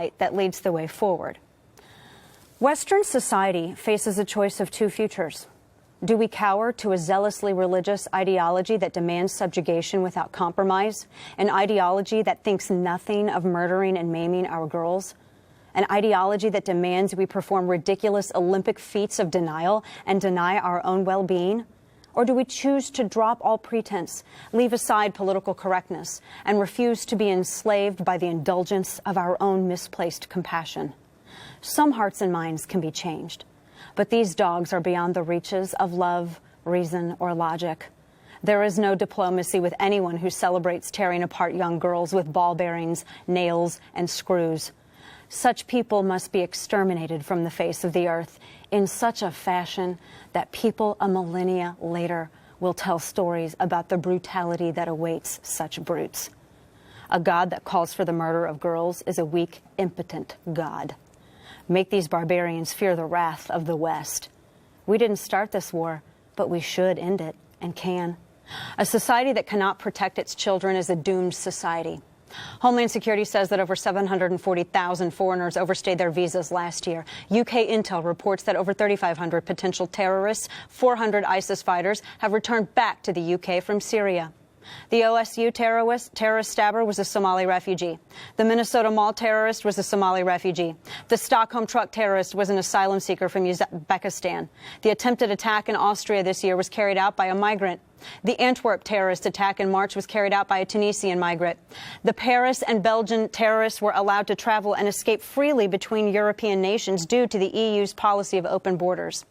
fight that leads the way forward. Western society faces a choice of two futures. Do we cower to a zealously religious ideology that demands subjugation without compromise, an ideology that thinks nothing of murdering and maiming our girls, an ideology that demands we perform ridiculous Olympic feats of denial and deny our own well-being? Or do we choose to drop all pretense, leave aside political correctness, and refuse to be enslaved by the indulgence of our own misplaced compassion? Some hearts and minds can be changed, but these dogs are beyond the reaches of love, reason, or logic. There is no diplomacy with anyone who celebrates tearing apart young girls with ball bearings, nails, and screws. Such people must be exterminated from the face of the earth in such a fashion that people a millennia later will tell stories about the brutality that awaits such brutes. A God that calls for the murder of girls is a weak, impotent God. Make these barbarians fear the wrath of the West. We didn't start this war, but we should end it, and can. A society that cannot protect its children is a doomed society. Homeland Security says that over 740,000 foreigners overstayed their visas last year. UK Intel reports that over 3,500 potential terrorists, 400 ISIS fighters, have returned back to the UK from Syria. The OSU terrorist stabber was a Somali refugee. The Minnesota Mall terrorist was a Somali refugee. The Stockholm truck terrorist was an asylum seeker from Uzbekistan. The attempted attack in Austria this year was carried out by a migrant. The Antwerp terrorist attack in March was carried out by a Tunisian migrant. The Paris and Belgian terrorists were allowed to travel and escape freely between European nations due to the EU's policy of open borders.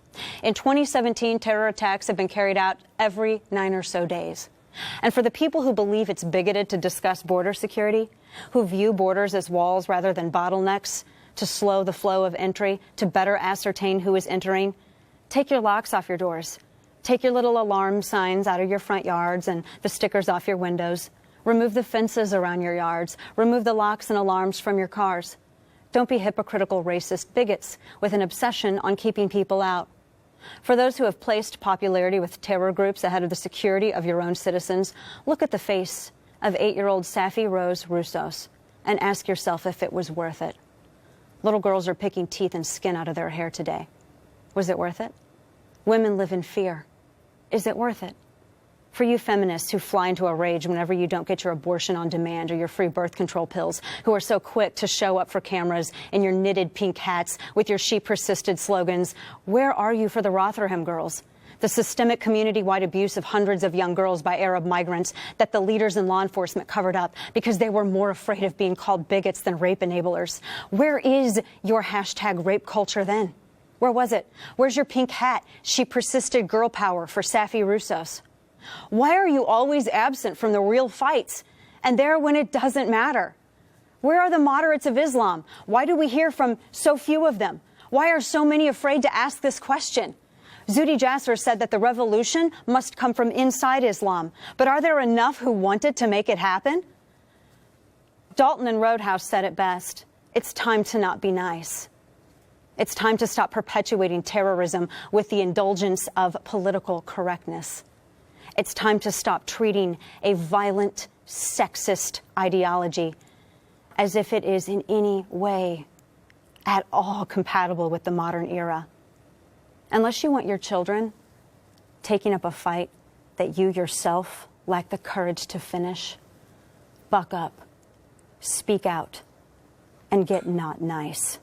In 2017, terror attacks have been carried out every 9 or so days. And for the people who believe it's bigoted to discuss border security, who view borders as walls rather than bottlenecks, to slow the flow of entry, to better ascertain who is entering, take your locks off your doors. Take your little alarm signs out of your front yards and the stickers off your windows. Remove the fences around your yards. Remove the locks and alarms from your cars. Don't be hypocritical racist bigots with an obsession on keeping people out. For those who have placed popularity with terror groups ahead of the security of your own citizens, look at the face of 8-year-old Safi Rose Roussos and ask yourself if it was worth it. Little girls are picking teeth and skin out of their hair today. Was it worth it? Women live in fear. Is it worth it? For you feminists who fly into a rage whenever you don't get your abortion on demand or your free birth control pills, who are so quick to show up for cameras in your knitted pink hats with your She Persisted slogans, where are you for the Rotherham girls? The systemic community-wide abuse of hundreds of young girls by Arab migrants that the leaders in law enforcement covered up because they were more afraid of being called bigots than rape enablers. Where is your hashtag rape culture then? Where was it? Where's your pink hat? She Persisted girl power for Safi Roussos. Why are you always absent from the real fights and there when it doesn't matter? Where are the moderates of Islam? Why do we hear from so few of them? Why are so many afraid to ask this question? Zuhdi Jasser said that the revolution must come from inside Islam. But are there enough who want it to make it happen? Dalton and Roadhouse said it best. It's time to not be nice. It's time to stop perpetuating terrorism with the indulgence of political correctness. It's time to stop treating a violent, sexist ideology as if it is in any way at all compatible with the modern era. Unless you want your children taking up a fight that you yourself lack the courage to finish, buck up, speak out, and get not nice.